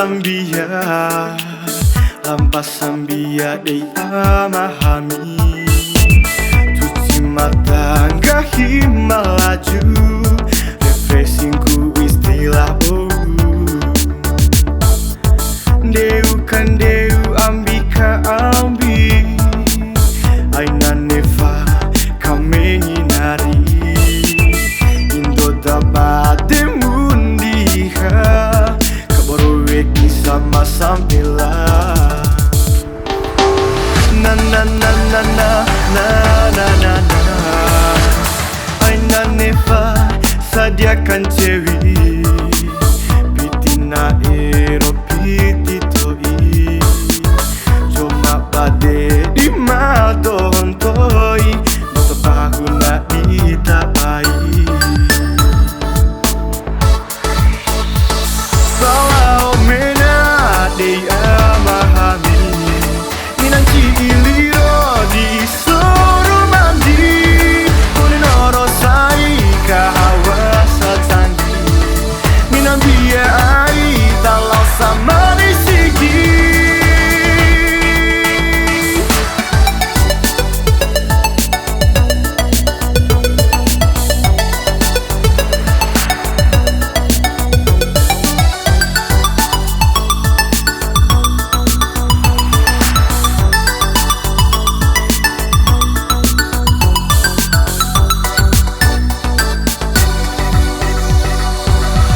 Sambia, lampas Sambia dei Amahami. Cuci mata gahi melaju, refreshingku istilah bau. Deu kan deu ambika ambi, aina neva kamengi nari. Indo dabade mundiha, kaborowe sama sampilah. Na na na na na na na na na. Aina neva sadiakan cewi, pitina ero pititoi. Cuma bade di madontoi, beto bahuna ditapai. Bawa mena dei Amahami, minanci iliro di soro mandi. Kuninoro sai kahawa satanggi, minambia ai talau sama Rizkih.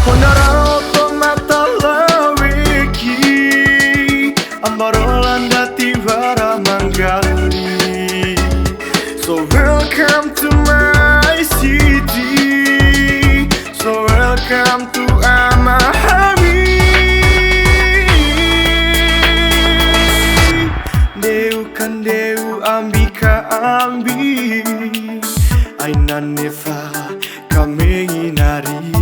Honorato mata lawiki, ambarolan dati vara manggali. So welcome to my city, so welcome to Amahami. Deu kan deu ambika ambi, aina neva kamengi nari.